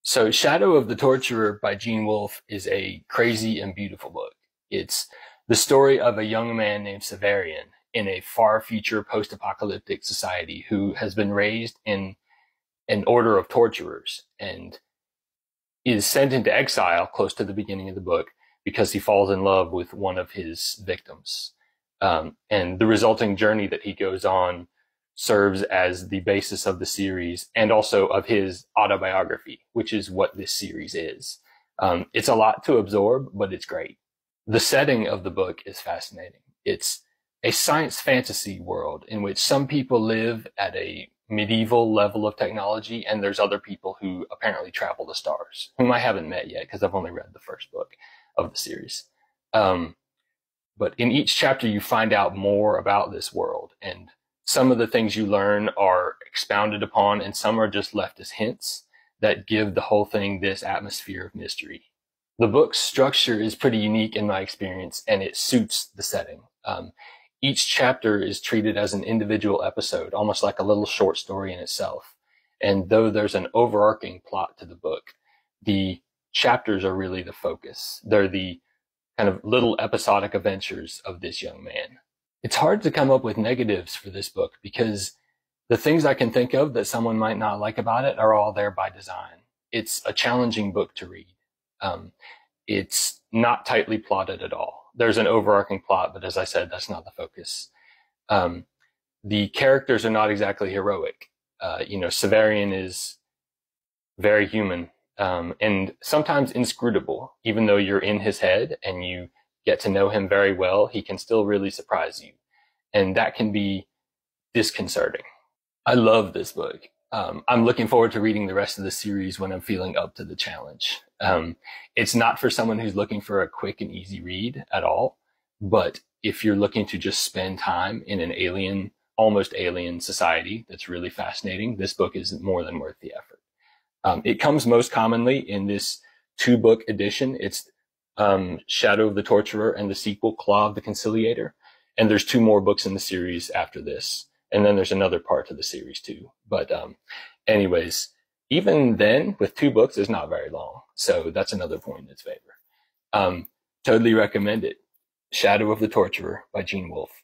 So Shadow of the Torturer by Gene Wolfe is a crazy and beautiful book. It's the story of a young man named Severian in a far future post-apocalyptic society who has been raised in an order of torturers and is sent into exile close to the beginning of the book because he falls in love with one of his victims. And the resulting journey that he goes on serves as the basis of the series and also of his autobiography, which is what this series is. It's a lot to absorb, but it's great. The setting of the book is fascinating. It's a science fantasy world in which some people live at a medieval level of technology, and there's other people who apparently travel the stars, whom I haven't met yet because I've only read the first book of the series. But in each chapter, you find out more about this world, and some of the things you learn are expounded upon, and some are just left as hints that give the whole thing this atmosphere of mystery. The book's structure is pretty unique in my experience, and it suits the setting. Each chapter is treated as an individual episode, almost like a little short story in itself. And though there's an overarching plot to the book, the chapters are really the focus. They're the kind of little episodic adventures of this young man. It's hard to come up with negatives for this book because the things I can think of that someone might not like about it are all there by design. It's a challenging book to read. It's not tightly plotted at all. There's an overarching plot, but as I said, that's not the focus. The characters are not exactly heroic. Severian is very human, and sometimes inscrutable. Even though you're in his head and you get to know him very well, he can still really surprise you. And that can be disconcerting. I love this book. I'm looking forward to reading the rest of the series when I'm feeling up to the challenge. It's not for someone who's looking for a quick and easy read at all, but if you're looking to just spend time in an alien, almost alien society that's really fascinating, this book is more than worth the effort. It comes most commonly in this 2-book edition. It's Shadow of the Torturer and the sequel, Claw of the Conciliator. And there's 2 more books in the series after this. And then there's another part to the series too. But anyways, even then, with 2 books, it's not very long. So that's another point in its favor. Totally recommend it. Shadow of the Torturer by Gene Wolfe.